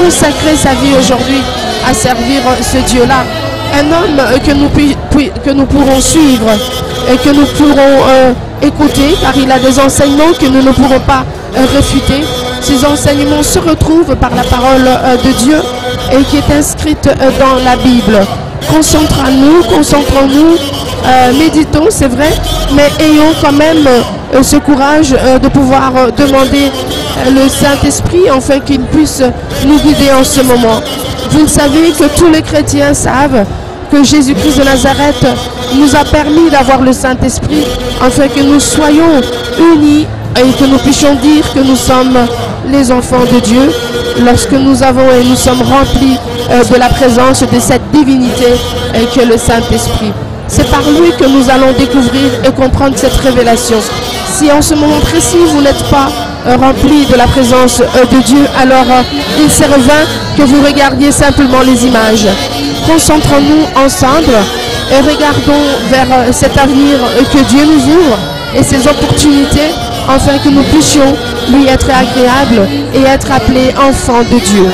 consacrer sa vie aujourd'hui à servir ce Dieu-là. Un homme que nous pourrons suivre et que nous pourrons écouter, car il a des enseignements que nous ne pourrons pas réfuter. Ces enseignements se retrouvent par la parole de Dieu et qui est inscrite dans la Bible. Concentrons-nous, méditons, c'est vrai, mais ayons quand même ce courage de pouvoir demander le Saint-Esprit afin qu'il puisse nous guider en ce moment. Vous savez que tous les chrétiens savent que Jésus-Christ de Nazareth nous a permis d'avoir le Saint-Esprit afin que nous soyons unis et que nous puissions dire que nous sommes les enfants de Dieu lorsque nous avons et nous sommes remplis de la présence de cette divinité qui est le Saint-Esprit. C'est par lui que nous allons découvrir et comprendre cette révélation. Si en ce moment précis vous n'êtes pas rempli de la présence de Dieu, alors il serait vain que vous regardiez simplement les images. Concentrons-nous ensemble et regardons vers cet avenir que Dieu nous ouvre et ces opportunités afin que nous puissions lui être agréables et être appelés enfants de Dieu.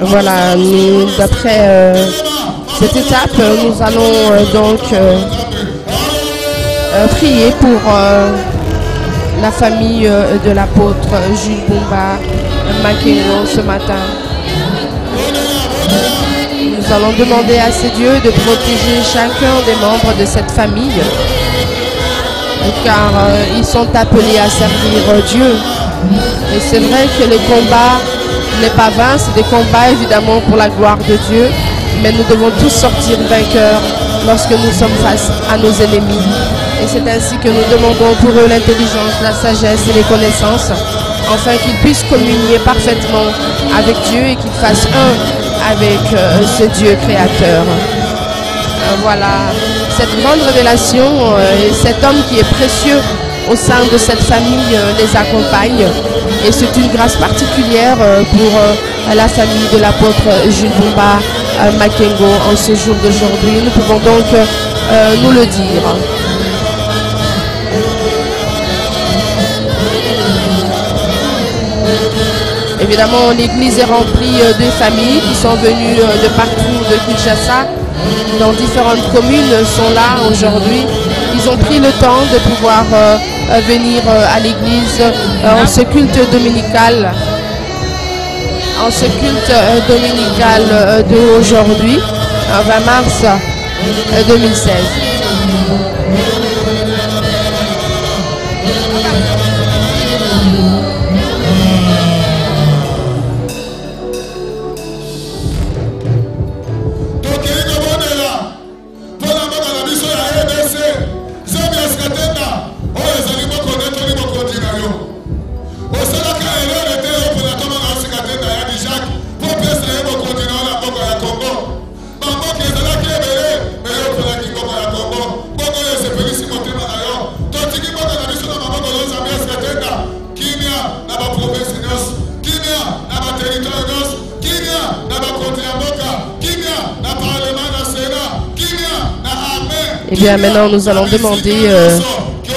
Voilà, d'après cette étape, nous allons donc prier pour la famille de l'apôtre Jules Bumba Makengo ce matin. Nous allons demander à ces dieux de protéger chacun des membres de cette famille, car ils sont appelés à servir Dieu. Et c'est vrai que les combats n'est pas vain, c'est des combats évidemment pour la gloire de Dieu, mais nous devons tous sortir vainqueurs lorsque nous sommes face à nos ennemis. Et c'est ainsi que nous demandons pour eux l'intelligence, la sagesse et les connaissances, afin qu'ils puissent communier parfaitement avec Dieu et qu'ils fassent un avec ce Dieu créateur. Voilà, cette grande révélation et cet homme qui est précieux au sein de cette famille les accompagne. Et c'est une grâce particulière pour la famille de l'apôtre Jules Bumba Makengo en ce jour d'aujourd'hui. Nous pouvons donc nous le dire. Évidemment, l'église est remplie de familles qui sont venues de partout de Kinshasa, dans différentes communes, sont là aujourd'hui. Ils ont pris le temps de pouvoir venir à l'église en ce culte dominical. En ce culte dominical d'aujourd'hui, 20 mars 2016. Thank bien, maintenant, nous allons demander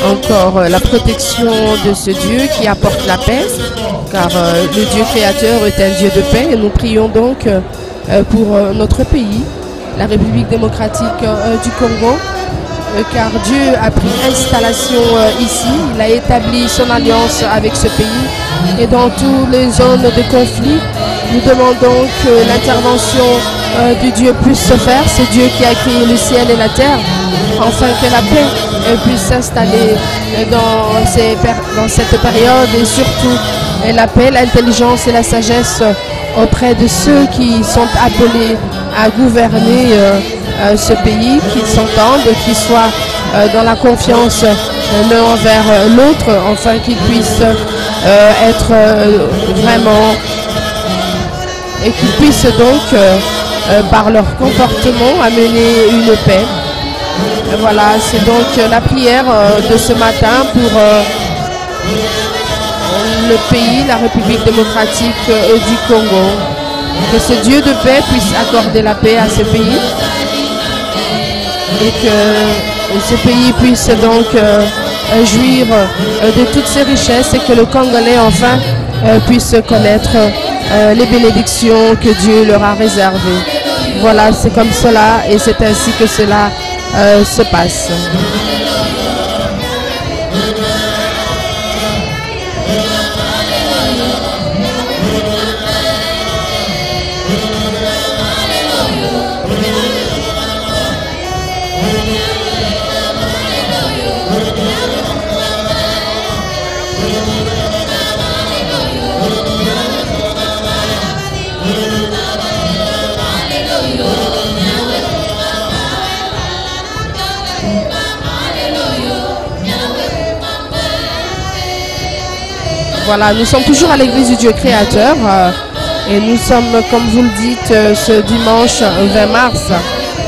encore la protection de ce Dieu qui apporte la paix, car le Dieu créateur est un Dieu de paix. Et nous prions donc pour notre pays, la République démocratique du Congo, car Dieu a pris installation ici, il a établi son alliance avec ce pays. Et dans toutes les zones de conflit, nous demandons que l'intervention du Dieu puisse se faire. C'est Dieu qui a créé le ciel et la terre, afin que la paix puisse s'installer dans cette période, et surtout la paix, l'intelligence et la sagesse auprès de ceux qui sont appelés à gouverner ce pays, qu'ils s'entendent, qu'ils soient dans la confiance l'un envers l'autre, afin qu'ils puissent être vraiment, et qu'ils puissent donc par leur comportement amener une paix. Voilà, c'est donc la prière de ce matin pour le pays, la République démocratique du Congo. Que ce Dieu de paix puisse accorder la paix à ce pays, et que ce pays puisse donc jouir de toutes ses richesses, et que le Congolais enfin puisse connaître les bénédictions que Dieu leur a réservées. Voilà, c'est comme cela, et c'est ainsi que cela se passe. Voilà, nous sommes toujours à l'église du Dieu créateur et nous sommes, comme vous le dites, ce dimanche 20 mars,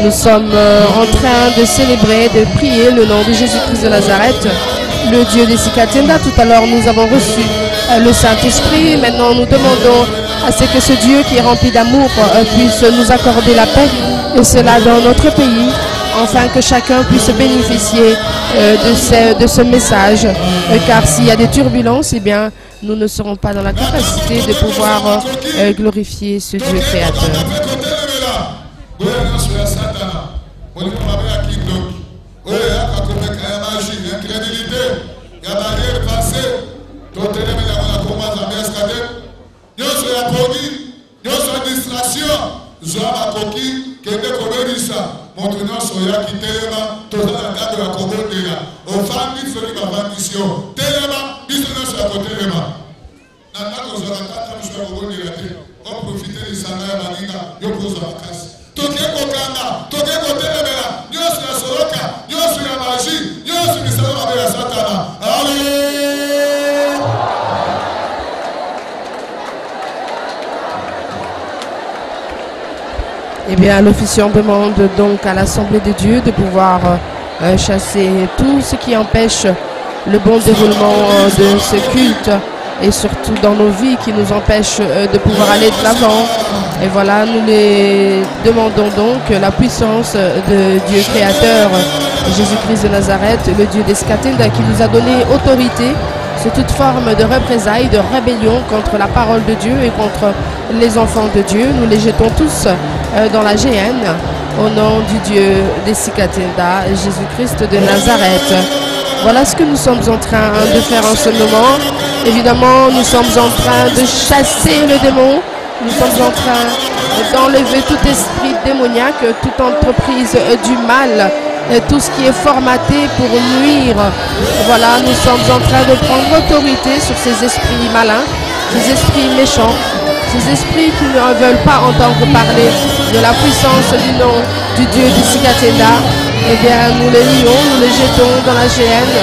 nous sommes en train de célébrer, de prier le nom de Jésus-Christ de Nazareth, le Dieu des Sikatenda. Tout à l'heure, nous avons reçu le Saint-Esprit. Maintenant, nous demandons à ce que ce Dieu qui est rempli d'amour puisse nous accorder la paix, et cela dans notre pays, afin que chacun puisse bénéficier de ce message, car s'il y a des turbulences, eh bien, nous ne serons pas dans la capacité de pouvoir glorifier ce Dieu créateur. Maintenant, soya qui téléma, tout ça dans la Congo téléma. Au fan, il faut qu'il y ait mission. Téléma, il faut que ça soit téléma. Nana, qu'on soit en train de faire au Congo téléma. On profite de ça, Manina, il faut qu'on casse. Toké Kokanda, Toké Kotéléma, nous sommes la Soroka, nous sommes la magie, nous sommes le salon avec la Satana. Allez! Eh bien, l'officiant demande donc à l'Assemblée de Dieu de pouvoir chasser tout ce qui empêche le bon déroulement de ce culte, et surtout dans nos vies, qui nous empêche de pouvoir aller de l'avant. Et voilà, nous les demandons donc la puissance de Dieu créateur, Jésus-Christ de Nazareth, le Dieu des Sikatenda, qui nous a donné autorité sur toute forme de représailles, de rébellion contre la parole de Dieu et contre les enfants de Dieu. Nous les jetons tous dans la géhenne au nom du Dieu des Sikatenda, Jésus-Christ de Nazareth. Voilà ce que nous sommes en train de faire en ce moment. Évidemment, nous sommes en train de chasser le démon. Nous sommes en train d'enlever tout esprit démoniaque, toute entreprise du mal, tout ce qui est formaté pour nuire. Voilà, nous sommes en train de prendre autorité sur ces esprits malins, ces esprits méchants, ces esprits qui ne veulent pas entendre parler de la puissance du nom du Dieu du Sikatenda. Eh bien, nous les lions, nous les jetons dans la géhenne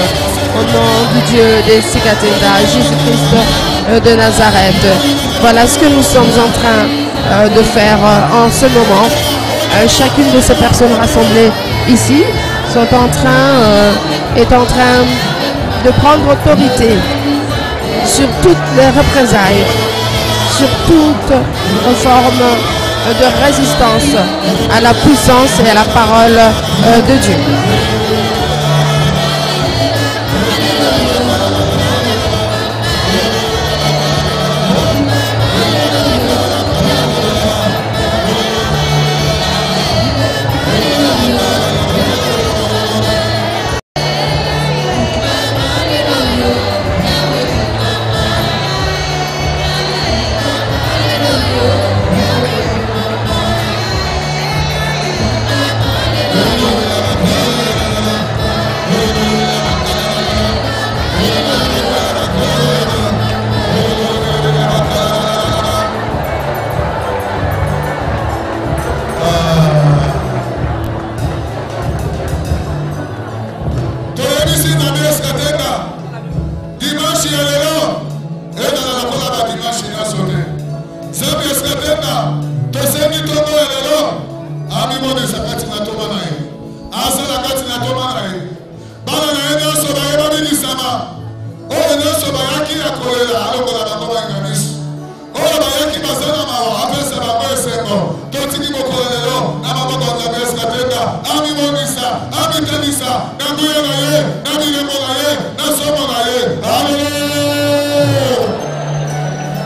au nom du Dieu des Sikatenda, Jésus-Christ de Nazareth. Voilà ce que nous sommes en train de faire en ce moment. Chacune de ces personnes rassemblées ici est en train de prendre autorité sur toutes les représailles, sur toute forme de résistance à la puissance et à la parole de Dieu.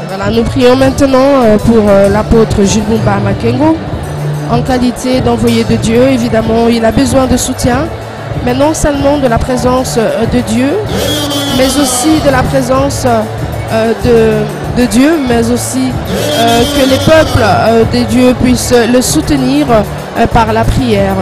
Voilà, nous prions maintenant pour l'apôtre Jules Bumba Makengo. En qualité d'envoyé de Dieu, évidemment, il a besoin de soutien, mais non seulement de la présence de Dieu, mais aussi de la présence de Dieu, mais aussi que les peuples de Dieu puissent le soutenir par la prière.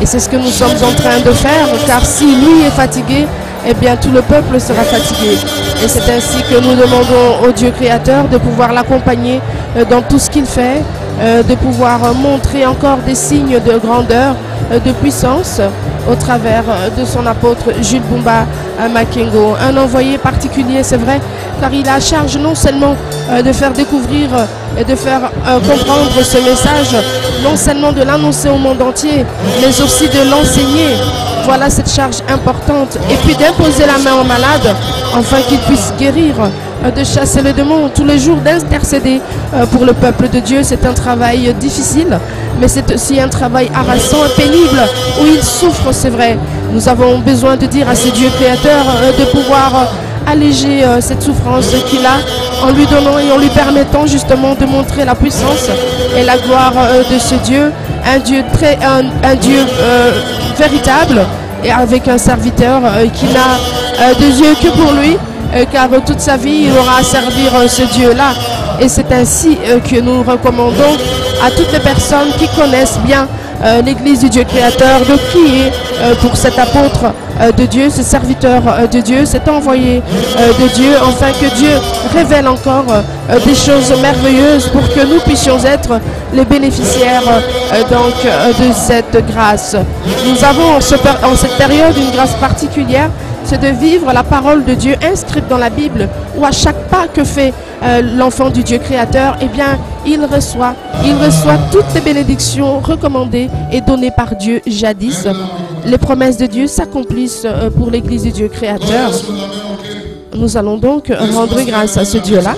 Et c'est ce que nous sommes en train de faire, car si lui est fatigué, eh bien tout le peuple sera fatigué. Et c'est ainsi que nous demandons au Dieu créateur de pouvoir l'accompagner dans tout ce qu'il fait, de pouvoir montrer encore des signes de grandeur, de puissance au travers de son apôtre Jules Bumba Makengo. Un envoyé particulier, c'est vrai, car il a à charge non seulement de faire découvrir et de faire comprendre ce message, non seulement de l'annoncer au monde entier, mais aussi de l'enseigner. Voilà cette charge importante. Et puis d'imposer la main au malade, afin qu'il puisse guérir, de chasser le démon, tous les jours d'intercéder pour le peuple de Dieu. C'est un travail difficile, mais c'est aussi un travail harassant et pénible, où il souffre, c'est vrai. Nous avons besoin de dire à ce Dieu créateur de pouvoir alléger cette souffrance qu'il a, en lui donnant et en lui permettant justement de montrer la puissance et la gloire de ce Dieu, un Dieu véritable, et avec un serviteur qui n'a de Dieu que pour lui, car toute sa vie il aura à servir ce Dieu-là. Et c'est ainsi que nous recommandons à toutes les personnes qui connaissent bien l'Église du Dieu créateur de prier pour cet apôtre de Dieu, ce serviteur de Dieu, cet envoyé de Dieu, afin que Dieu révèle encore des choses merveilleuses pour que nous puissions être les bénéficiaires de cette grâce. Nous avons en cette période une grâce particulière, c'est de vivre la parole de Dieu inscrite dans la Bible, où à chaque pas que fait l'enfant du Dieu créateur, eh bien, il reçoit toutes les bénédictions recommandées et données par Dieu jadis. Les promesses de Dieu s'accomplissent pour l'Église du Dieu créateur. Nous allons donc rendre grâce à ce Dieu-là.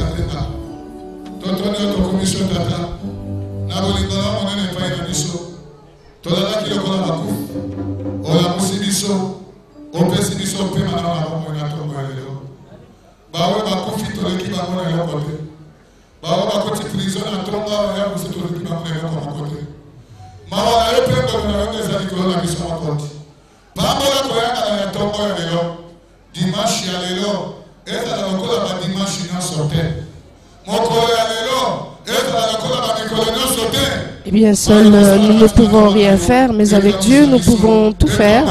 Eh bien, seuls nous ne pouvons rien faire, mais avec Dieu, nous pouvons tout faire.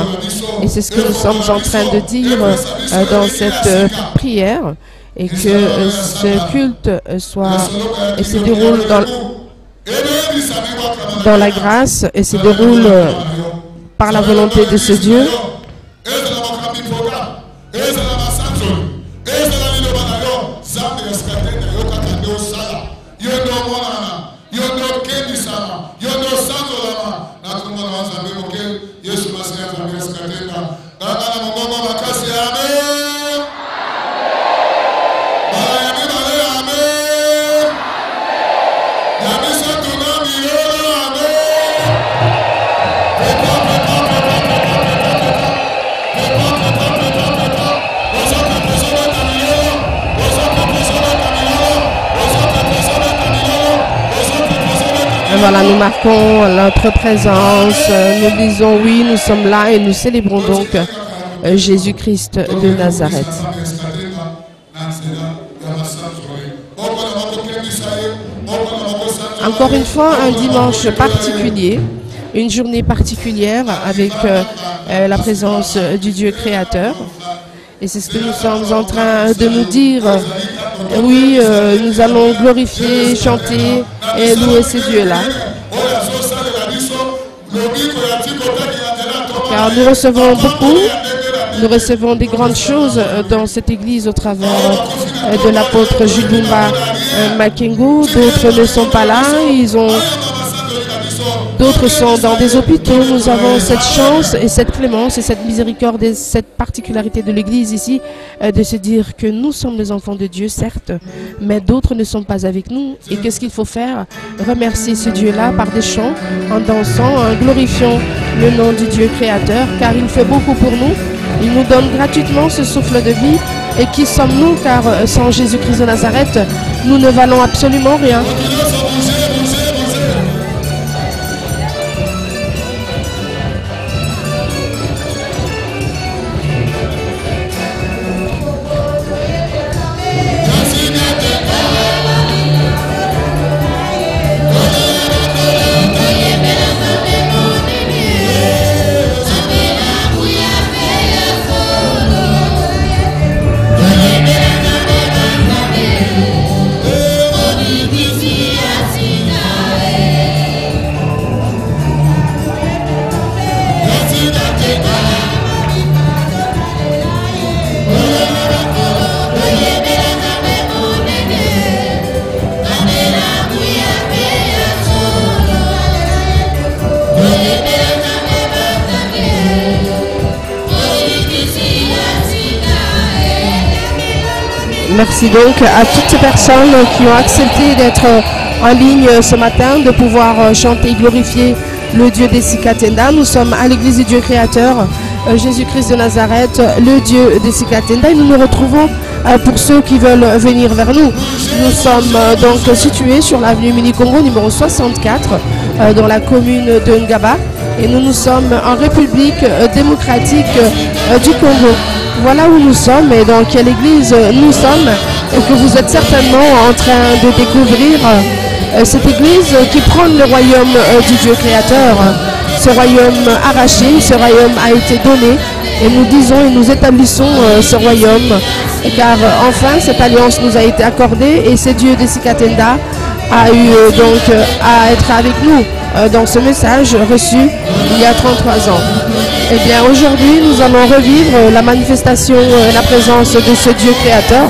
Et c'est ce que nous sommes en train de dire dans cette prière. Et que ce culte se déroule dans la grâce et se déroule par la volonté de ce Dieu. Amen. voilà, nous marquons notre présence. Nous disons oui, nous sommes là et nous célébrons donc Jésus-Christ de Nazareth. Encore une fois, un dimanche particulier, une journée particulière avec la présence du Dieu créateur. Et c'est ce que nous sommes en train de nous dire. Oui, nous allons glorifier, chanter et louer ces dieux-là. Car nous recevons beaucoup, nous recevons des grandes choses dans cette église au travers de l'apôtre Jibumba Makengo. D'autres ne sont pas là, d'autres sont dans des hôpitaux. Nous avons cette chance et cette clémence et cette miséricorde et cette particularité de l'église ici de se dire que nous sommes les enfants de Dieu, certes, mais d'autres ne sont pas avec nous. Et qu'est-ce qu'il faut faire? Remercier ce Dieu-là par des chants, en dansant, en glorifiant le nom du Dieu créateur, car il fait beaucoup pour nous. Il nous donne gratuitement ce souffle de vie. Et qui sommes-nous? Car sans Jésus-Christ de Nazareth, nous ne valons absolument rien. Merci donc à toutes ces personnes qui ont accepté d'être en ligne ce matin, de pouvoir chanter et glorifier le Dieu des Sikatenda. Nous sommes à l'église du Dieu créateur, Jésus-Christ de Nazareth, le Dieu des Sikatenda. Et nous nous retrouvons pour ceux qui veulent venir vers nous. Nous sommes donc situés sur l'avenue Mini-Congo numéro 64 dans la commune de Ngaba. Et nous sommes en République démocratique du Congo. Voilà où nous sommes et dans quelle église nous sommes, et que vous êtes certainement en train de découvrir cette église qui prône le royaume du Dieu créateur. Ce royaume arraché, ce royaume a été donné et nous disons et nous établissons ce royaume, car enfin cette alliance nous a été accordée et ce Dieu des Sikatenda a eu donc à être avec nous dans ce message reçu il y a 33 ans. Eh bien, aujourd'hui, nous allons revivre la manifestation et la présence de ce Dieu créateur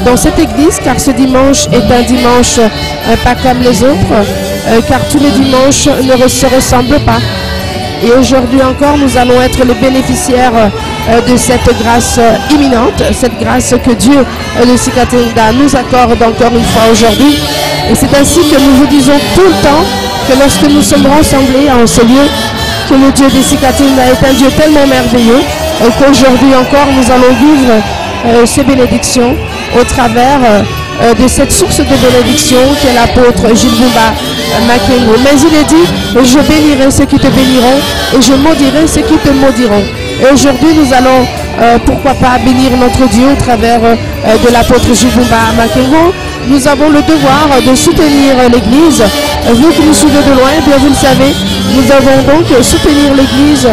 dans cette église, car ce dimanche est un dimanche pas comme les autres, car tous les dimanches ne se ressemblent pas. Et aujourd'hui encore, nous allons être les bénéficiaires de cette grâce imminente, cette grâce que Dieu de Sikatenda nous accorde encore une fois aujourd'hui. Et c'est ainsi que nous vous disons tout le temps que lorsque nous sommes rassemblés en ce lieu, que le Dieu des Sikatenda est un Dieu tellement merveilleux qu'aujourd'hui encore nous allons vivre ces bénédictions au travers de cette source de bénédiction qui est l'apôtre Jibumba Makengo. Mais il est dit, je bénirai ceux qui te béniront et je maudirai ceux qui te maudiront. Et aujourd'hui nous allons, pourquoi pas, bénir notre Dieu au travers de l'apôtre Jibumba Makengo. Nous avons le devoir de soutenir l'Église. Vous qui nous suivez de loin, eh bien vous le savez, nous avons donc soutenir l'Église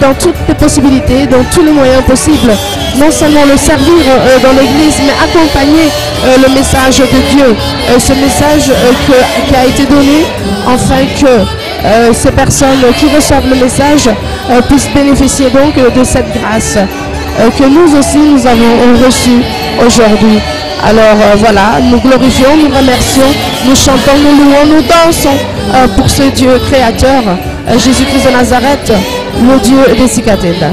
dans toutes les possibilités, dans tous les moyens possibles. Non seulement le servir dans l'Église, mais accompagner le message de Dieu. Ce message qui a été donné, afin que ces personnes qui reçoivent le message puissent bénéficier donc de cette grâce que nous aussi nous avons reçue aujourd'hui. Alors voilà, nous glorifions, nous remercions, nous chantons, nous louons, nous dansons pour ce Dieu créateur, Jésus-Christ de Nazareth, le Dieu des Sikatenda.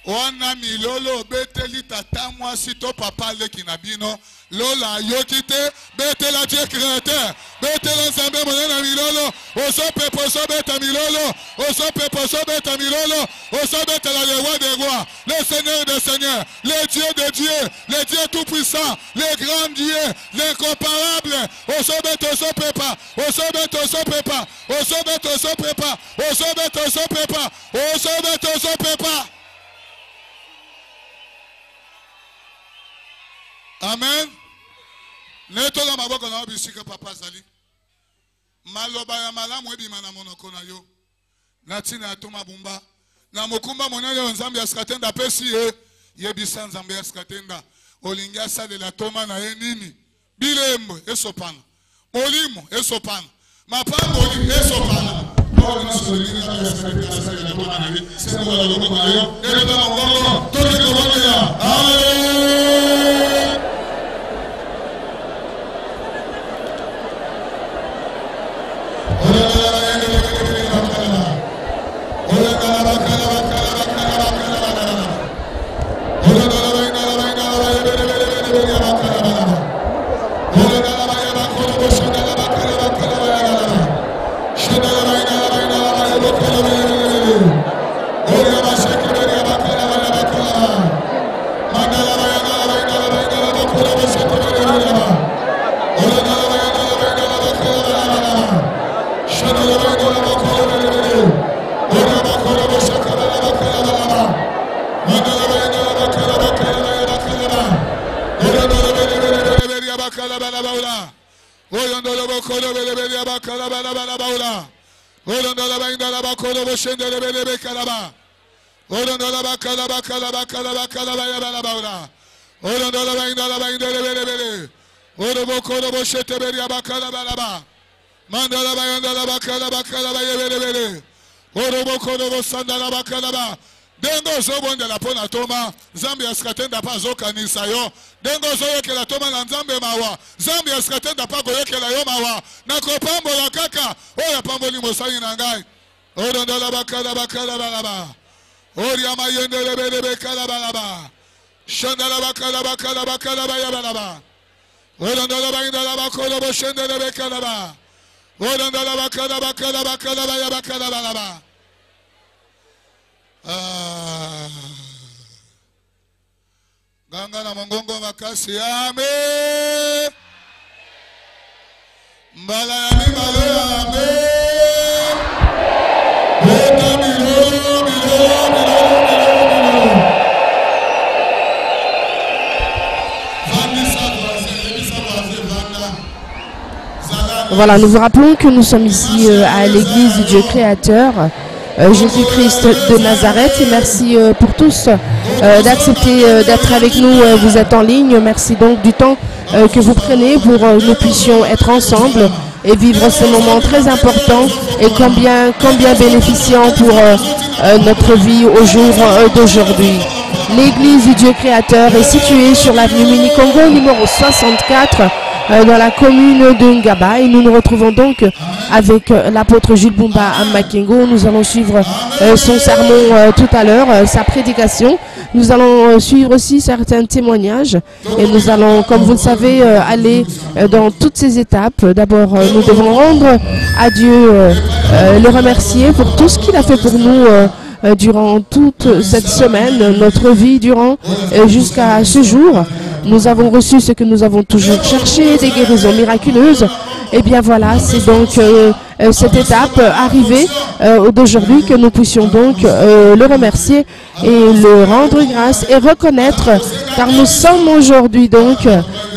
Wana milolo beteli tata moi sito papa le kinabino lola yokite betela Dieu créateur betela nzambe monena milolo osope poso beta milolo osope poso beta milolo osope betela le roi des rois le seigneur des seigneurs le Dieu de Dieu le Dieu tout puissant le grand Dieu l'incomparable osope osope pas osope osope pas osope osope pas osope osope pas osope osope pas. Amen. Neto la maboko na obisika papa zali. Maloba ya malamu ebima na monoko na yo. Natina atoma bumba. Na mokumba monene nzambe askatenda pesi yebisa nzambe askatenda. Olinga sa de la toma na nini. Bilembo esopana. Molimo esopana. Mapambo esopana. All this will be Dengo zobonde la pona toma, Zambia skatenda pa zokanisa yo. Dengo zoyoke la toma na Nzambe mawa. Zambia skatenda pa goyoke la yo mawa. Na kopambo la kaka, oya pambo ni mosani na ngai. Odondo la bakala bakala balaba. Oria mayende lebe bekala balaba. Shanda la bakala bakala bakala balaba. Odondo la bainda la bakolo bo shende lebe kalaba. Odondo la bakala bakala bakala bakala balaba. Ganga na mongongo makasi ame mbala ya mibale ame beta milo Voilà, nous vous rappelons que nous sommes ici à l'église du Dieu créateur Jésus-Christ de Nazareth, et merci pour tous d'accepter d'être avec nous. Vous êtes en ligne, merci donc du temps que vous prenez pour que nous puissions être ensemble et vivre ce moment très important et combien bénéficiant pour notre vie au jour d'aujourd'hui. L'église du Dieu créateur est située sur l'avenue Mini-Congo numéro 64 dans la commune de Ngaba, et nous nous retrouvons donc avec l'apôtre Jules Bumba à Makengo. Nous allons suivre son sermon tout à l'heure, sa prédication. Nous allons suivre aussi certains témoignages et nous allons, comme vous le savez, aller dans toutes ces étapes. D'abord, nous devons rendre à Dieu, le remercier pour tout ce qu'il a fait pour nous durant toute cette semaine, notre vie durant jusqu'à ce jour. Nous avons reçu ce que nous avons toujours cherché, des guérisons miraculeuses. Et bien voilà, c'est donc cette étape arrivée d'aujourd'hui que nous puissions donc le remercier et le rendre grâce et reconnaître, car nous sommes aujourd'hui donc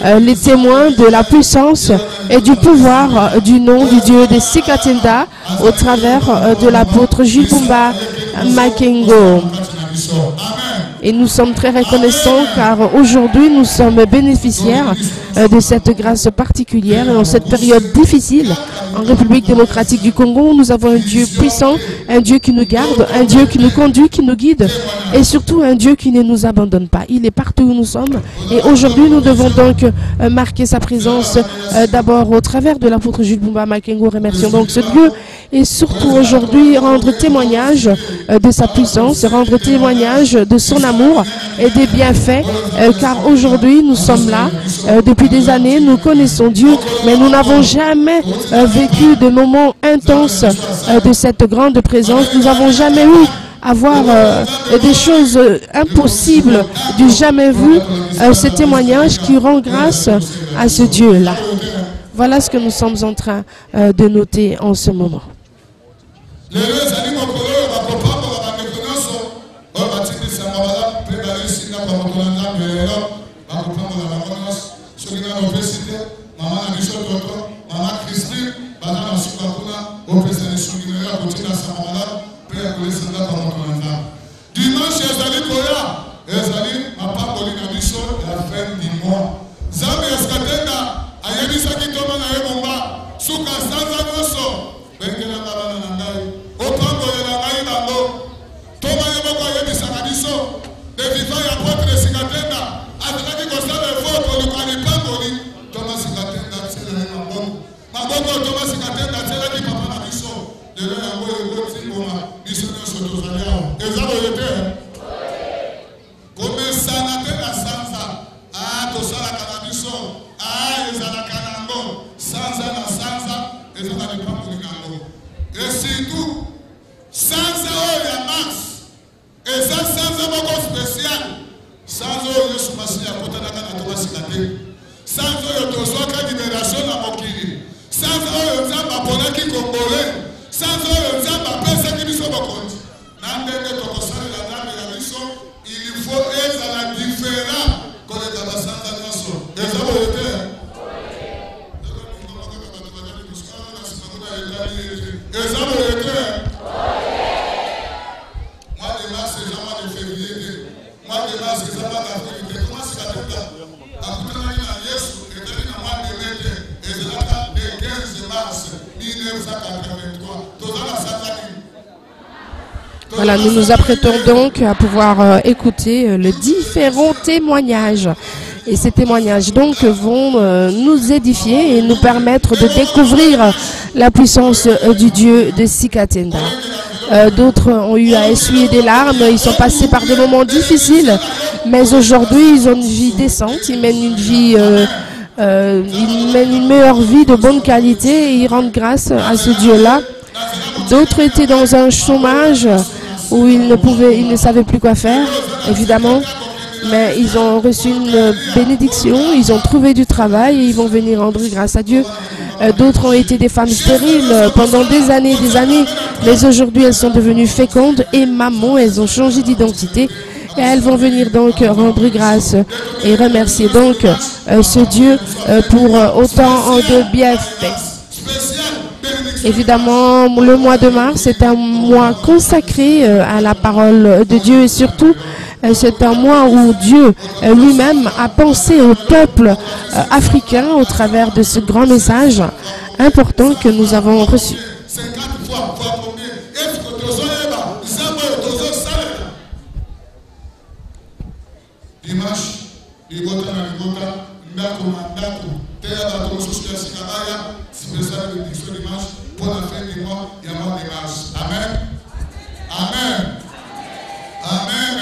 les témoins de la puissance et du pouvoir du nom du Dieu des Sikatenda au travers de l'apôtre Jules Bumba Makengo. Et nous sommes très reconnaissants car aujourd'hui nous sommes bénéficiaires de cette grâce particulière. Et en cette période difficile en République démocratique du Congo, nous avons un Dieu puissant, un Dieu qui nous garde, un Dieu qui nous conduit, qui nous guide et surtout un Dieu qui ne nous abandonne pas. Il est partout où nous sommes et aujourd'hui nous devons donc marquer sa présence d'abord au travers de l'apôtre Jules Bumba Makengo. Remercions donc ce Dieu et surtout aujourd'hui rendre témoignage de sa puissance, rendre témoignage de son amour et des bienfaits, car aujourd'hui nous sommes là, depuis des années nous connaissons Dieu, mais nous n'avons jamais vécu de moments intenses de cette grande présence. Nous n'avons jamais eu à voir des choses impossibles du jamais vu, ce témoignage qui rend grâce à ce Dieu-là. Voilà ce que nous sommes en train de noter en ce moment. Dimanche, ezali koya, ezali mapamboli na biso la fin du mois. Zambe eskatenga ayebisaki toma na ye bomba suka sanza nyonso bengela bana na ngai opambolela ngai bango toma ye moko ayebisaka biso de vivant ya potre sikatenda azalaki kosala efort koluka lipamboli toma sikatenda atsela ye maboko toma sikatenda atselaki papa na biso lelo yango ekoti ngoma biso nyonso tozali awa eza boye te komesana te na sanza tosalaka na biso ezalaka nango sanza na sanza ezala lipamboli nango et surtout sanza oyo ya max eza sanza moko spécial sanza oyo yesu masiya akotanaka na tomasika te sanza oyo tozwaka libération na mokili sanza oyo nzambe aponaki kongole sanza oyo nzambe apesaki biso bokonzi na ndenge tokosalela nzambe ya biso il faut ezala différent koleka basanza nyonso eza boye te eza boye te mois de mars eza mois de février te mois de mars eza mois d'avril te tomasika teta akutanaki na yesu ezali na mois de mai te ezalaka le 15 mars 1983 toza na sanza nini. Voilà, nous nous apprêtons donc à pouvoir écouter les différents témoignages. Et ces témoignages donc vont nous édifier et nous permettre de découvrir la puissance du Dieu de Sikatenda. D'autres ont eu à essuyer des larmes, ils sont passés par des moments difficiles, mais aujourd'hui ils ont une vie décente, ils mènent une vie, ils mènent une meilleure vie de bonne qualité et ils rendent grâce à ce Dieu-là. D'autres étaient dans un chômage où ils ne savaient plus quoi faire, évidemment. Mais ils ont reçu une bénédiction, ils ont trouvé du travail et ils vont venir rendre grâce à Dieu. D'autres ont été des femmes stériles pendant des années, mais aujourd'hui elles sont devenues fécondes et mamans, elles ont changé d'identité et elles vont venir donc rendre grâce et remercier donc ce Dieu pour autant de bienfaits. Évidemment, le mois de mars est un mois consacré à la parole de Dieu et surtout c'est un mois où Dieu lui-même a pensé au peuple africain au travers de ce grand message important que nous avons reçu. Amen. Amen. Amen.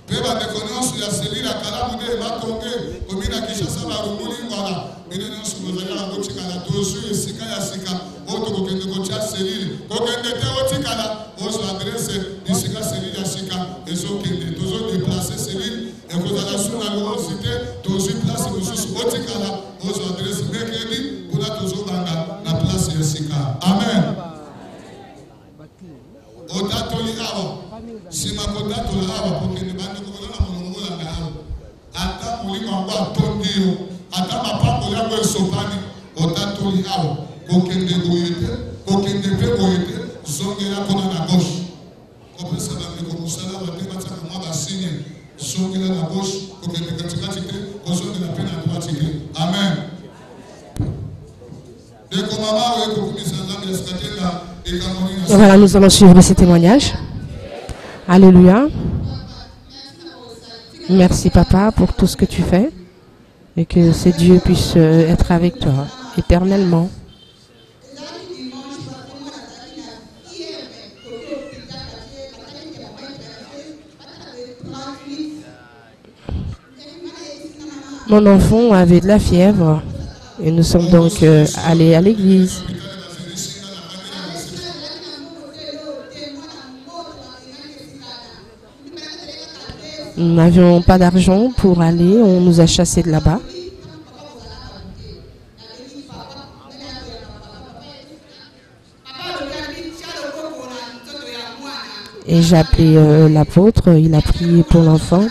Pe ba de connaissance ya selila kala mude matonge komina kisha saba rumuli ngala Amen. Si ma kota to la awa pour que ne bande ko na mo la nga ata muli ma ba tondio ata ma pa ko ya ko sopani ota to li awa ko kende pe boyete zongela ko na gauche ko pesa ba ko musala ba te ba ta ma ba signe zongela na gauche ko kende katikati te ko zongela pe na droite te. Amen. De ko mama we ko kumisa ngambi ya skatenda e kamoni na. Voilà, nous allons suivre ces témoignages. Alléluia. Merci papa pour tout ce que tu fais et que ce Dieu puisse être avec toi éternellement. Mon enfant avait de la fièvre et nous sommes donc allés à l'église. Nous n'avions pas d'argent pour aller, on nous a chassés de là-bas. Et j'ai appelé l'apôtre, il a prié pour l'enfant.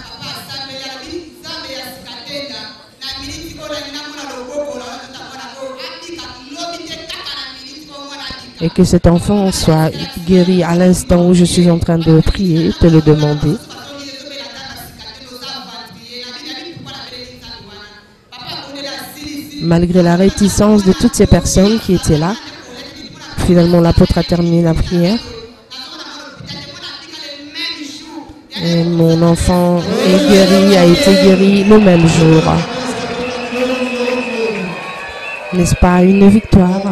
Et que cet enfant soit guéri à l'instant où je suis en train de prier, te le demander. Malgré la réticence de toutes ces personnes qui étaient là, finalement l'apôtre a terminé la prière. Et mon enfant est guéri, a été guéri le même jour. N'est-ce pas une victoire?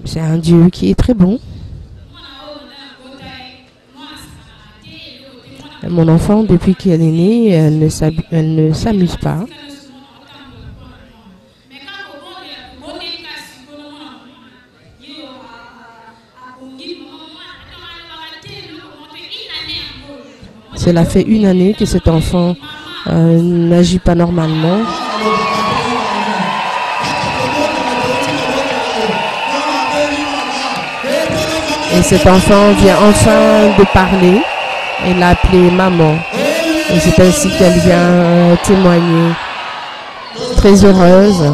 C'est un Dieu qui est très bon. Mon enfant, depuis qu'elle est née, elle ne s'amuse pas. Cela fait une année que cet enfant n'agit pas normalement. Et cet enfant vient enfin de parler. Elle l'a appelée maman. Et c'est ainsi qu'elle vient témoigner. Très heureuse.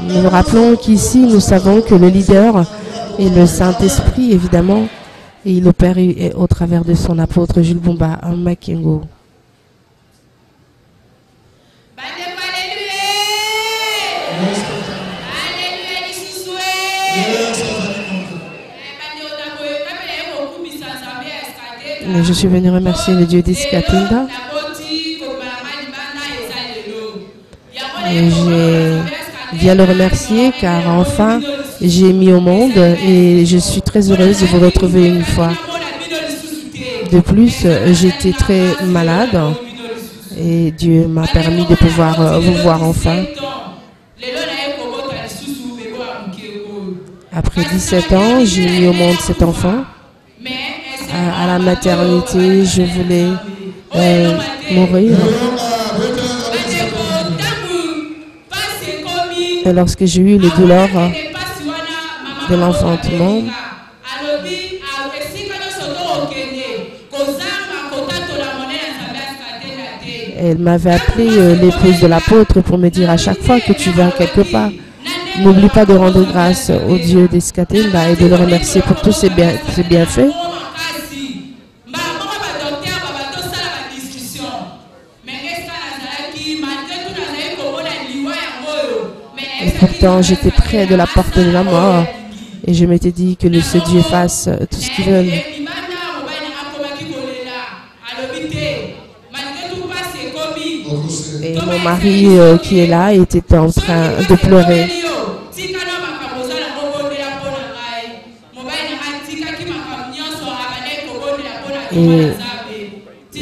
Nous rappelons qu'ici, nous savons que le leader est le Saint-Esprit, évidemment. Et il opère au travers de son apôtre Jules Bumba en Makengo. Je suis venu remercier le Dieu d'Iskatinda. Et je viens le remercier car enfin j'ai mis au monde et je suis très heureuse de vous retrouver une fois. De plus, j'étais très malade et Dieu m'a permis de pouvoir vous voir enfin. Après 17 ans, j'ai mis au monde cet enfant. À la maternité, je voulais mourir. Et lorsque j'ai eu les douleurs de l'enfantement, elle m'avait appelé l'épouse de l'apôtre pour me dire à chaque fois que tu vas quelque part, n'oublie pas de rendre grâce au Dieu d'Iskatinda et de le remercier pour tous ses bienfaits. Et pourtant, j'étais près de la porte de la mort. Et je m'étais dit que ce Dieu fasse tout ce qu'il veut. Et mon mari qui est là était en train de pleurer. Et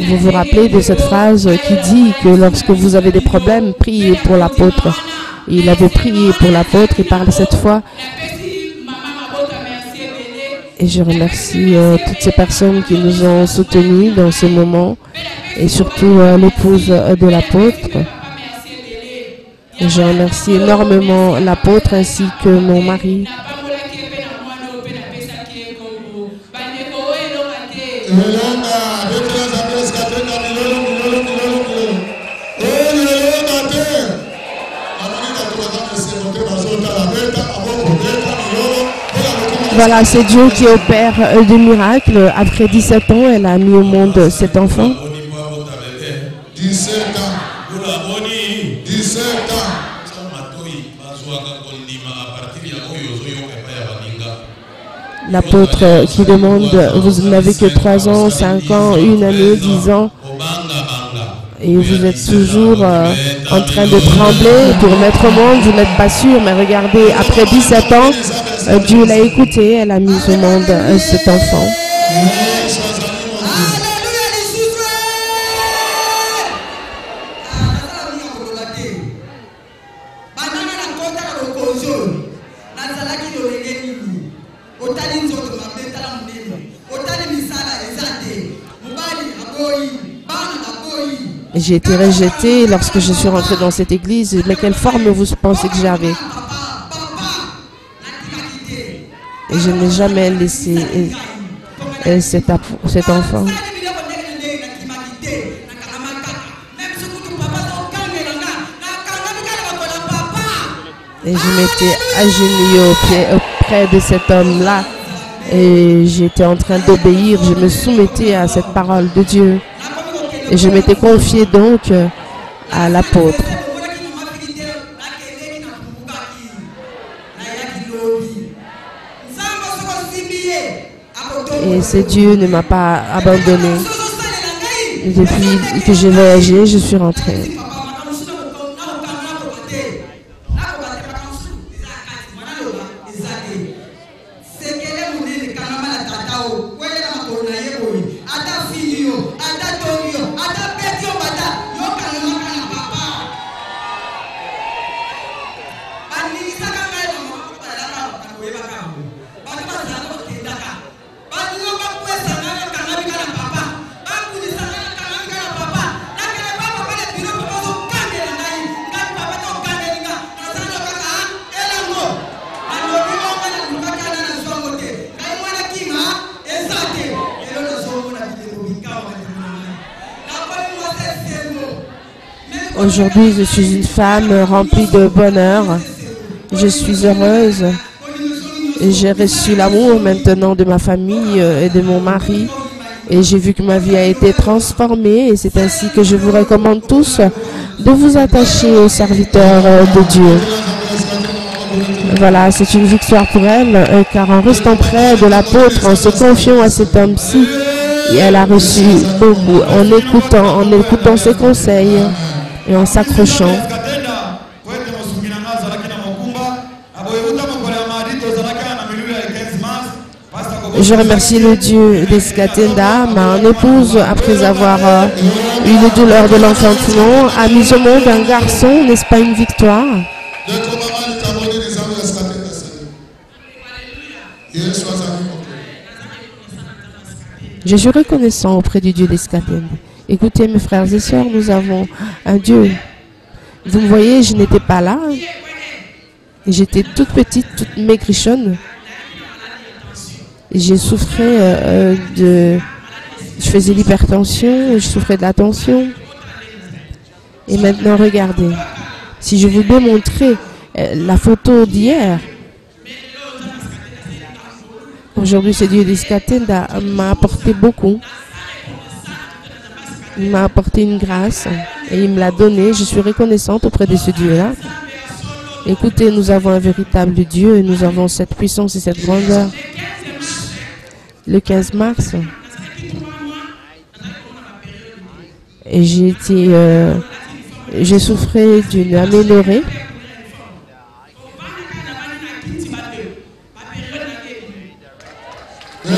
vous vous rappelez de cette phrase qui dit que lorsque vous avez des problèmes, priez pour l'apôtre. Il avait prié pour l'apôtre et par cette fois. Et je remercie toutes ces personnes qui nous ont soutenus dans ce moment et surtout l'épouse de l'apôtre. Et je remercie énormément l'apôtre ainsi que mon mari. Voilà, c'est Dieu qui opère des miracles. Après 17 ans, elle a mis au monde cet enfant. 17 ans. 17 ans. L'apôtre qui demande, vous n'avez que 3 ans, 5 ans, 1 année, 10 ans. Et vous êtes toujours en train de trembler pour mettre au monde, vous n'êtes pas sûr, mais regardez, après 17 ans, Dieu l'a écouté, elle a mis au monde cet enfant. J'ai été rejetée lorsque je suis rentrée dans cette église. Mais quelle forme vous pensez que j'avais? Et je n'ai jamais laissé cet enfant. Et je m'étais agenouillée auprès de cet homme-là. Et j'étais en train d'obéir. Je me soumettais à cette parole de Dieu. Et je m'étais confiée donc à l'apôtre. Et ce Dieu ne m'a pas abandonné. Et depuis que j'ai voyagé, je suis rentrée. Aujourd'hui, je suis une femme remplie de bonheur. Je suis heureuse. J'ai reçu l'amour maintenant de ma famille et de mon mari. Et j'ai vu que ma vie a été transformée. Et c'est ainsi que je vous recommande tous de vous attacher aux serviteurs de Dieu. Voilà, c'est une victoire pour elle, car en restant près de l'apôtre, en se confiant à cet homme-ci, elle a reçu beaucoup, en écoutant ses conseils. Et en s'accrochant. Je remercie le Dieu d'Eskatenda, ma épouse, après avoir eu les douleurs de l'enfantement, a mis au monde un garçon, n'est-ce pas une victoire? Je suis reconnaissant auprès du Dieu d'Eskatenda. Écoutez, mes frères et sœurs, nous avons un Dieu. Vous me voyez, je n'étais pas là. J'étais toute petite, toute maigrichonne. J'ai souffert Je faisais l'hypertension, je souffrais de la tension. Et maintenant, regardez. Si je vous démontrais la photo d'hier, aujourd'hui, ce Dieu d'Eskatenda m'a apporté beaucoup. Il m'a apporté une grâce et il me l'a donnée. Je suis reconnaissante auprès de ce Dieu-là. Écoutez, nous avons un véritable Dieu et nous avons cette puissance et cette grandeur. Le 15 mars, j'ai souffert d'une améliorée.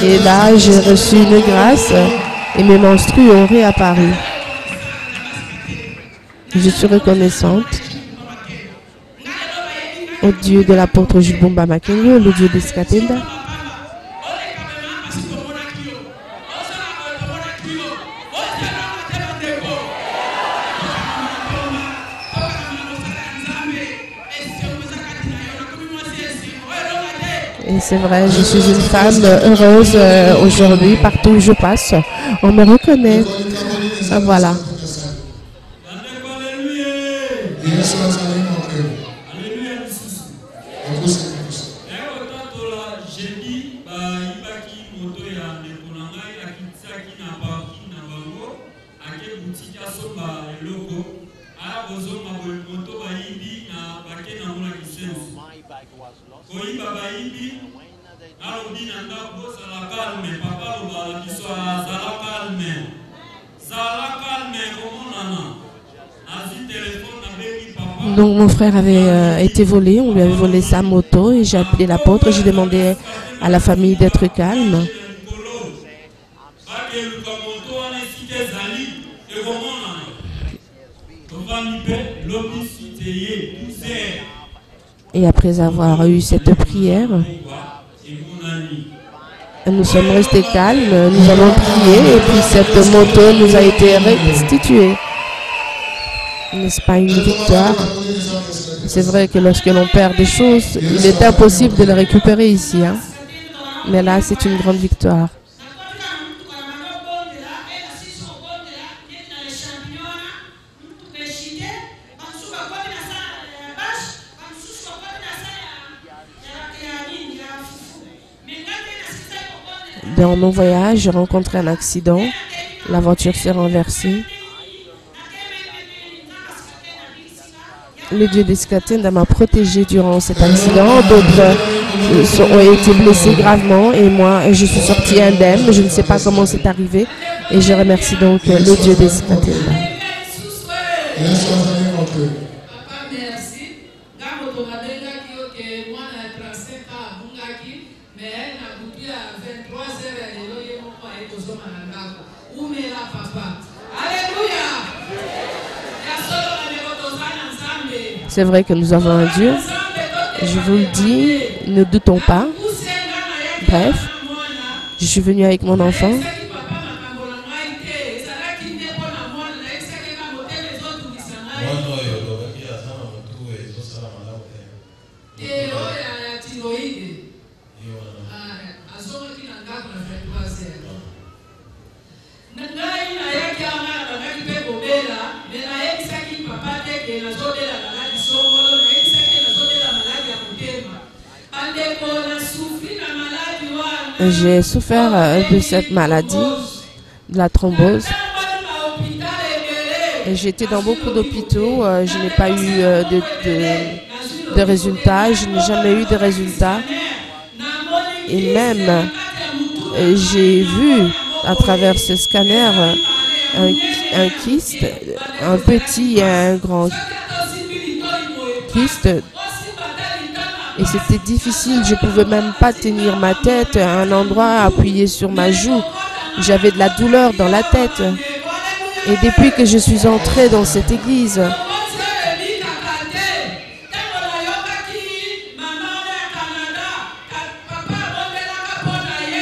Et là, j'ai reçu une grâce et mes menstrues ont réapparu. Je suis reconnaissante au Dieu de l'apôtre Jubomba Makenyo, le Dieu d'Eskatenda. Et c'est vrai, je suis une femme heureuse aujourd'hui, partout où je passe. On me reconnaît. Voilà. Donc mon frère avait été volé, on lui avait volé sa moto et j'ai appelé l'apôtre et j'ai demandé à la famille d'être calme. Et après avoir eu cette prière, nous sommes restés calmes, nous avons prié et puis cette moto nous a été restituée. N'est-ce pas une victoire? C'est vrai que lorsque l'on perd des choses, il est impossible de les récupérer ici. Hein? Mais là, c'est une grande victoire. Dans mon voyage, j'ai rencontré un accident. La voiture s'est renversée. Le Dieu d'Eskatenda m'a protégé durant cet accident. D'autres ont été blessés gravement et moi, je suis sortie indemne. Je ne sais pas comment c'est arrivé. Et je remercie donc le Dieu d'Eskatenda. C'est vrai que nous avons un Dieu. Je vous le dis, ne doutons pas. Bref, je suis venue avec mon enfant. J'ai souffert de cette maladie, de la thrombose. J'étais dans beaucoup d'hôpitaux. Je n'ai pas eu de résultats. Je n'ai jamais eu de résultats. Et même, j'ai vu à travers ce scanner un kyste, un petit et un grand kyste. Et c'était difficile, je ne pouvais même pas tenir ma tête à un endroit appuyé sur ma joue. J'avais de la douleur dans la tête. Et depuis que je suis entrée dans cette église,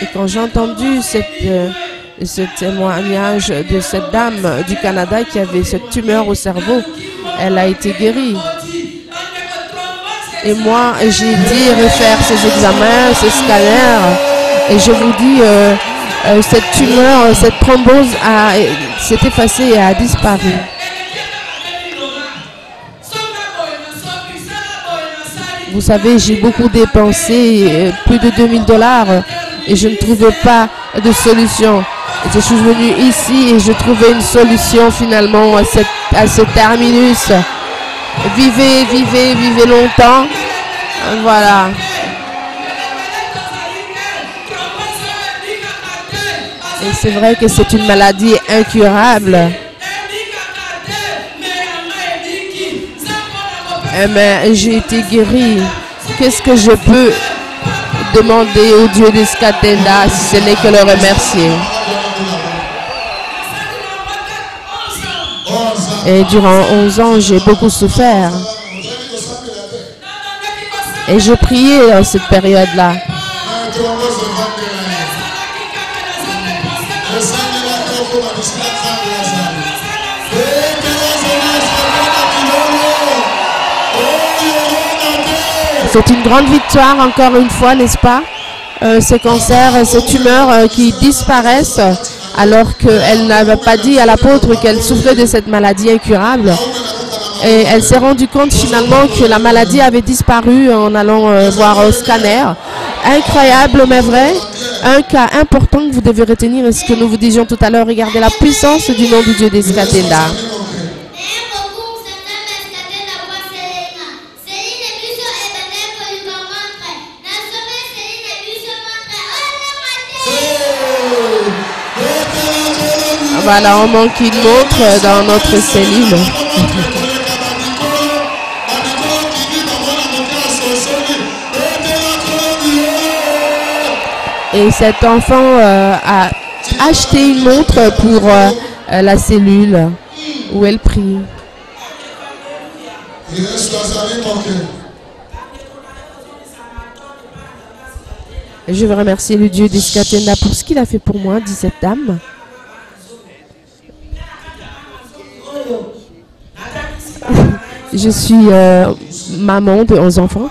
et quand j'ai entendu ce témoignage de cette dame du Canada qui avait cette tumeur au cerveau, elle a été guérie. Et moi, j'ai dit refaire ces examens, ces scanners. Et je vous dis, cette tumeur, cette thrombose s'est effacée et a disparu. Vous savez, j'ai beaucoup dépensé, plus de $2000, et je ne trouvais pas de solution. Je suis venue ici et je trouvais une solution finalement à ce terminus. Vivez, vivez, vivez longtemps. Voilà. Et c'est vrai que c'est une maladie incurable. Mais j'ai été guéri. Qu'est-ce que je peux demander au Dieu d'Escatenda si ce n'est que le remercier? Et durant 11 ans, j'ai beaucoup souffert. Et je priais dans cette période-là. C'est une grande victoire, encore une fois, n'est-ce pas? Ces cancers, ces tumeurs qui disparaissent alors qu'elle n'avait pas dit à l'apôtre qu'elle souffrait de cette maladie incurable. Et elle s'est rendue compte finalement que la maladie avait disparu en allant voir au scanner. Incroyable mais vrai. Un cas important que vous devez retenir est ce que nous vous disions tout à l'heure. Regardez la puissance du nom du Dieu d'Escatenda. Voilà, on manque une montre dans notre cellule. Et cet enfant a acheté une montre pour la cellule où elle prie. Je veux remercier le Dieu d'Escatenda pour ce qu'il a fait pour moi, dit cette dame. Je suis maman de 11 enfants.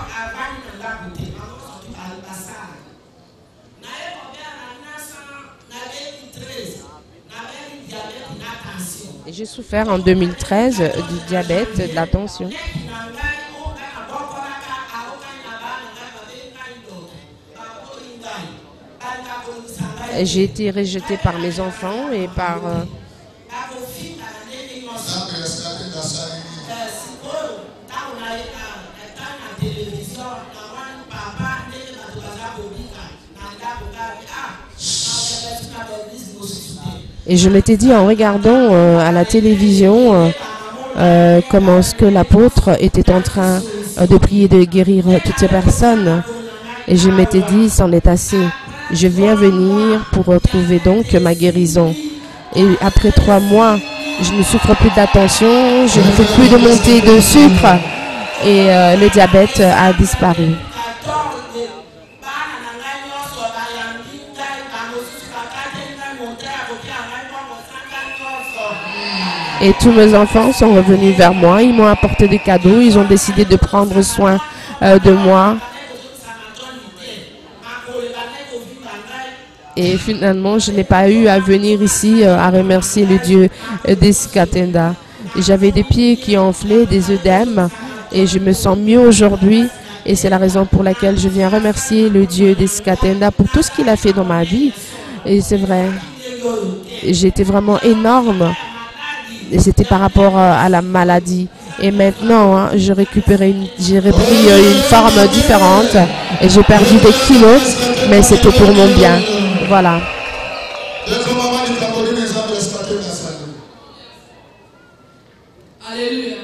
Et j'ai souffert en 2013 du diabète, de la tension. J'ai été rejetée par mes enfants et par... Et je m'étais dit en regardant à la télévision comment est-ce que l'apôtre était en train de prier de guérir toutes ces personnes. Et je m'étais dit, c'en est assez. Je viens venir pour retrouver donc ma guérison. Et après 3 mois, je ne souffre plus d'attention, je ne fais plus de montée de sucre et le diabète a disparu. Et tous mes enfants sont revenus vers moi, ils m'ont apporté des cadeaux, ils ont décidé de prendre soin de moi. Et finalement, je n'ai pas eu à venir ici à remercier le Dieu d'Escatenda. J'avais des pieds qui enflaient, des œdèmes, et je me sens mieux aujourd'hui. Et c'est la raison pour laquelle je viens remercier le Dieu d'Escatenda pour tout ce qu'il a fait dans ma vie. Et c'est vrai, j'étais vraiment énorme. Et c'était par rapport à la maladie. Et maintenant, hein, j'ai repris une forme différente. Et j'ai perdu des kilos, mais c'était pour mon bien. Voilà. Alléluia.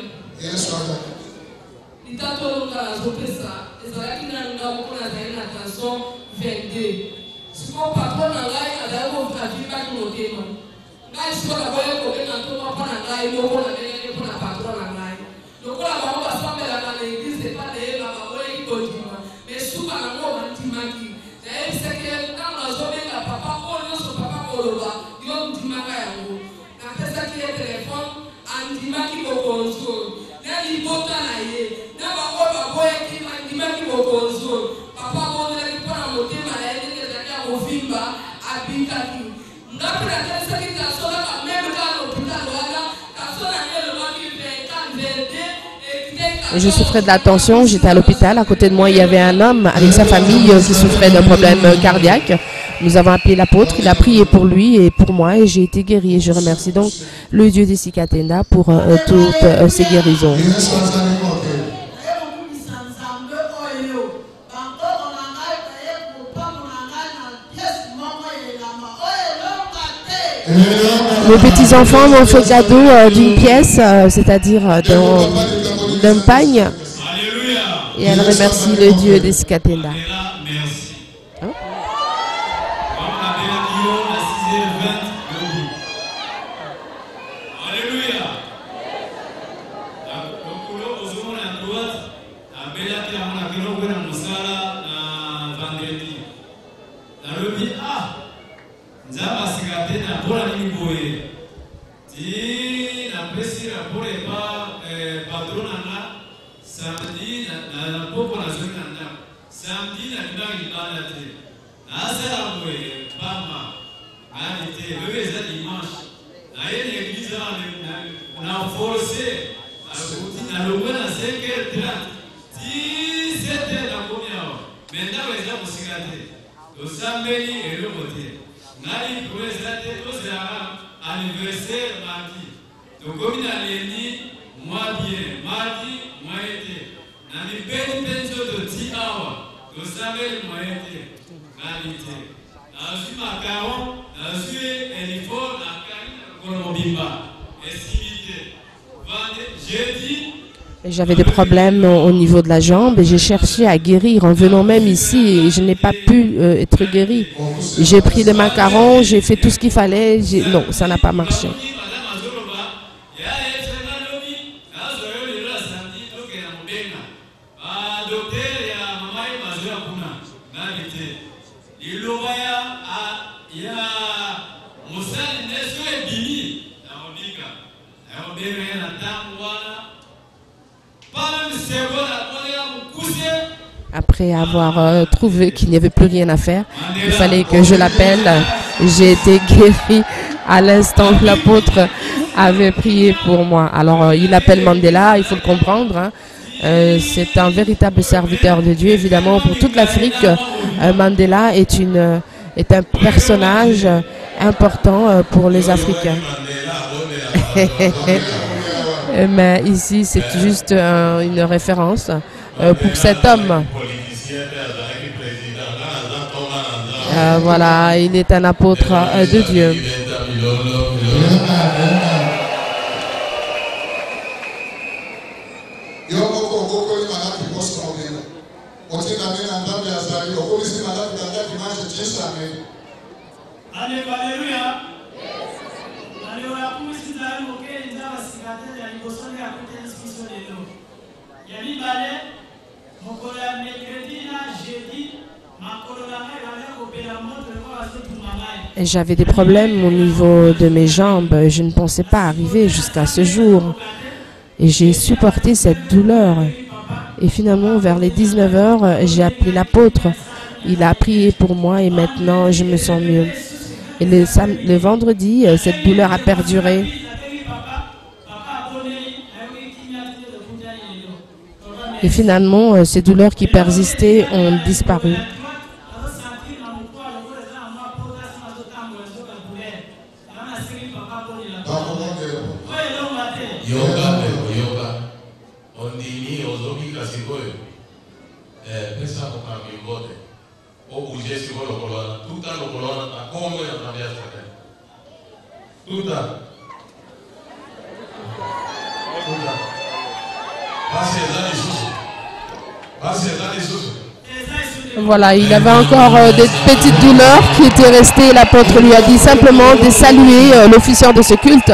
Je souffrais de la tension, j'étais à l'hôpital. À côté de moi, il y avait un homme avec sa famille qui souffrait d'un problème cardiaque. Nous avons appelé l'apôtre, il a prié pour lui et pour moi et j'ai été guéri. Et je remercie donc le Dieu des Sikatenda pour toutes ces guérisons. Mes petits-enfants m'ont fait cadeau d'une pièce, c'est-à-dire d'un pagne. Et elle remercie le Dieu des Sikatenda. Hein? J'avais des problèmes au niveau de la jambe et j'ai cherché à guérir en venant même ici et je n'ai pas pu être guéri. J'ai pris les macarons, j'ai fait tout ce qu'il fallait, non, ça n'a pas marché. Après avoir trouvé qu'il n'y avait plus rien à faire, il fallait que je l'appelle. J'ai été guéri à l'instant que l'apôtre avait prié pour moi. Alors il appelle Mandela, il faut le comprendre. Hein. C'est un véritable serviteur de Dieu, évidemment, pour toute l'Afrique. Mandela est un personnage important pour les Africains. Mais ici, c'est juste une référence pour cet homme. Voilà, il est un apôtre de Dieu. J'avais des problèmes au niveau de mes jambes. Je ne pensais pas arriver jusqu'à ce jour. Et j'ai supporté cette douleur. Et finalement, vers les 19 h, j'ai appelé l'apôtre. Il a prié pour moi et maintenant, je me sens mieux. Et le vendredi, cette douleur a perduré. Et finalement, ces douleurs qui persistaient ont disparu. Voilà, il avait encore des petites douleurs qui étaient restées. L'apôtre lui a dit simplement de saluer l'officiant de ce culte.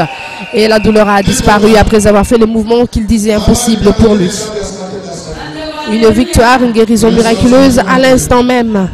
Et la douleur a disparu après avoir fait le mouvement qu'il disait impossible pour lui. Une victoire, une guérison miraculeuse à l'instant même.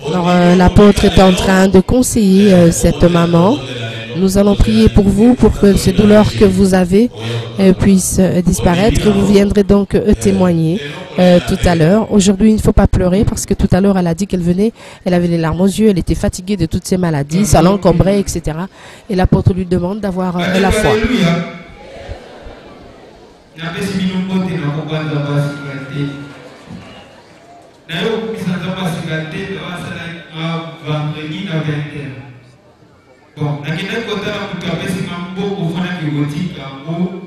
Alors l'apôtre est en train de conseiller cette maman. Nous allons prier pour vous, pour que ces douleurs que vous avez puissent disparaître. Et vous viendrez donc témoigner tout à l'heure. Aujourd'hui, il ne faut pas pleurer parce que tout à l'heure, elle a dit qu'elle venait, elle avait les larmes aux yeux, elle était fatiguée de toutes ces maladies, ça l'encombrait, etc. Et l'apôtre lui demande d'avoir la foi. Bon, na kina kota na mtu apesi mambo kufanya kigotika mambo.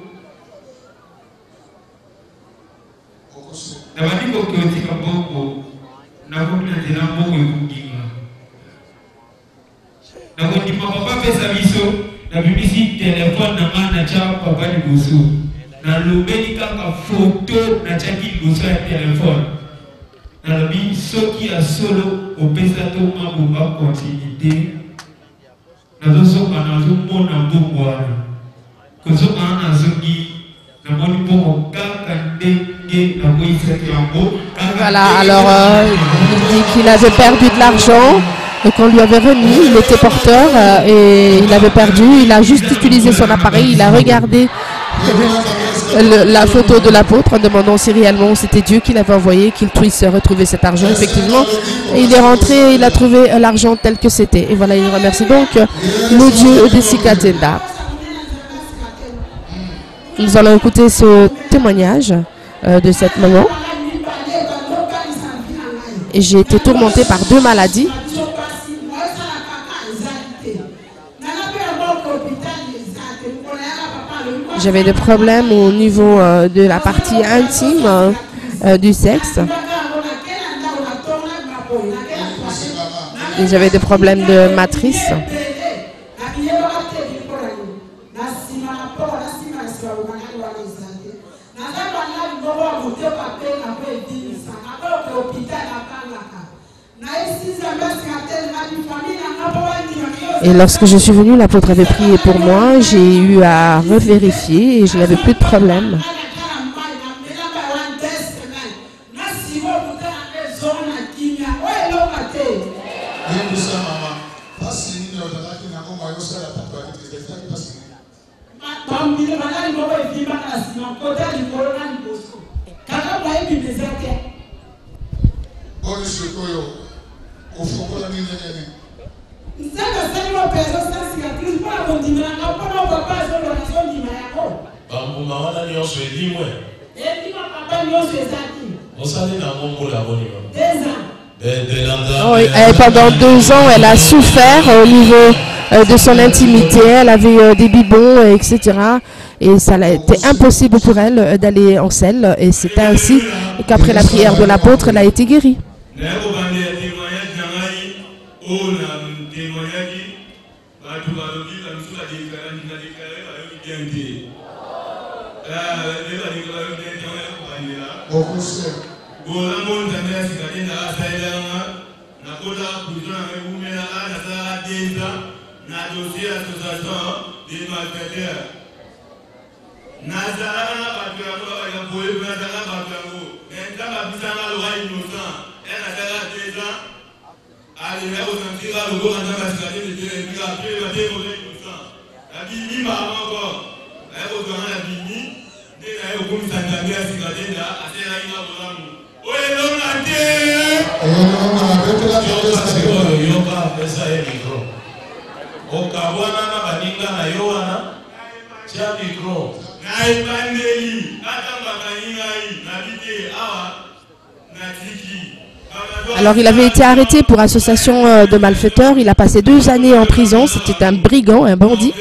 Na wadi ko kigotika mambo na kuna jina mambo kukinga. Na kwa ndi papa pesa biso na bibisi telefone na mana cha papa ni busu. Na lubeni kaka photo na chaki busu ya telefone. Na lobi soki ya solo opesa to mambo ba continuité. Voilà, alors il dit qu'il avait perdu de l'argent et qu'on lui avait remis, il était porteur et il avait perdu, il a juste utilisé son appareil, il a regardé la photo de l'apôtre en demandant si réellement c'était Dieu qui l'avait envoyé, qu'il puisse retrouver cet argent effectivement. Et il est rentré, il a trouvé l'argent tel que c'était. Et voilà, il remercie donc le Dieu de Sikatenda. Nous allons écouter ce témoignage de cette maman. Et j'ai été tourmentée par 2 maladies. J'avais des problèmes au niveau de la partie intime du sexe. Et j'avais des problèmes de matrice. Et lorsque je suis venue, l'apôtre avait prié pour moi. J'ai eu à revérifier et je n'avais plus de problème. Oui, pendant 2 ans, elle a souffert au niveau de son intimité. Elle avait des biberons, etc. Et ça a été impossible pour elle d'aller en selle. Et c'est ainsi qu'après la prière de l'apôtre, elle a été guérie. Alors il avait été arrêté pour association de malfaiteurs. Il a passé 2 années en prison. C'était un brigand, un bandit.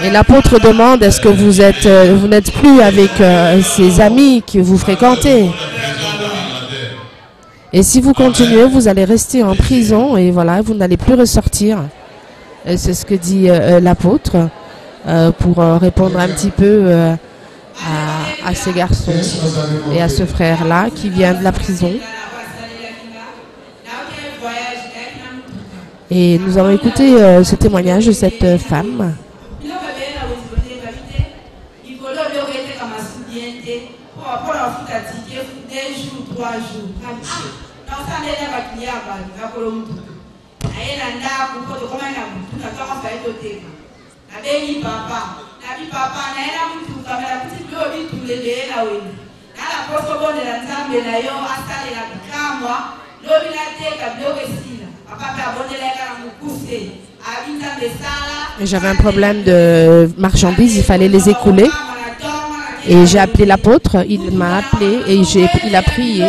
Et l'apôtre demande, est-ce que vous n'êtes plus avec ces amis que vous fréquentez? Et si vous continuez, vous allez rester en prison et voilà, vous n'allez plus ressortir. C'est ce que dit l'apôtre pour répondre un petit peu à ces garçons et à ce frère-là qui vient de la prison. Et nous allons écouter ce témoignage de cette femme. J'avais un problème de marchandises, il fallait les écouler. Et j'ai appelé l'apôtre, il m'a appelé et il a prié.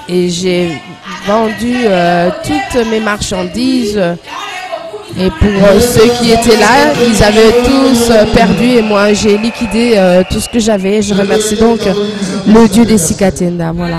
Et j'ai vendu toutes mes marchandises. Et pour ceux qui étaient là, ils avaient tous perdu et moi j'ai liquidé tout ce que j'avais. Je remercie donc le Dieu des Sikatenda. Voilà.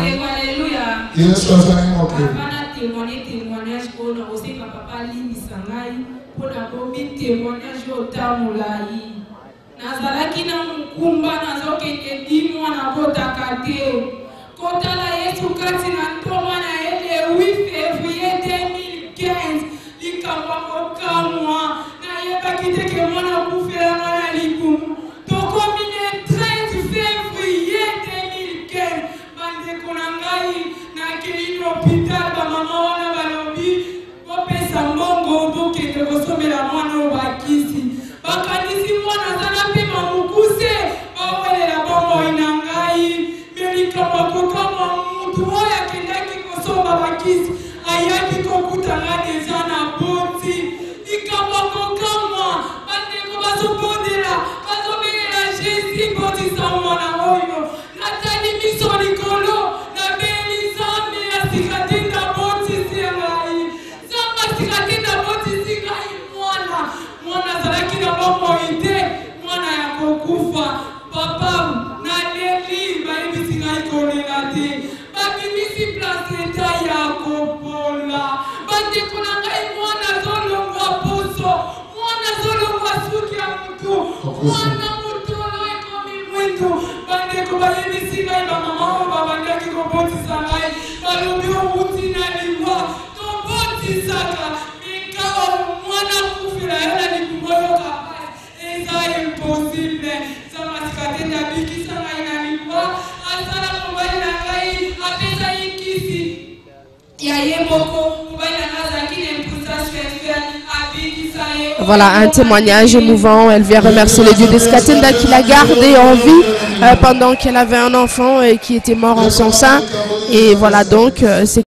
Voilà un témoignage émouvant. Elle vient remercier le Dieu des Sikatenda qui l'a gardée en vie pendant qu'elle avait un enfant qui était mort en son sein. Et voilà donc, c'est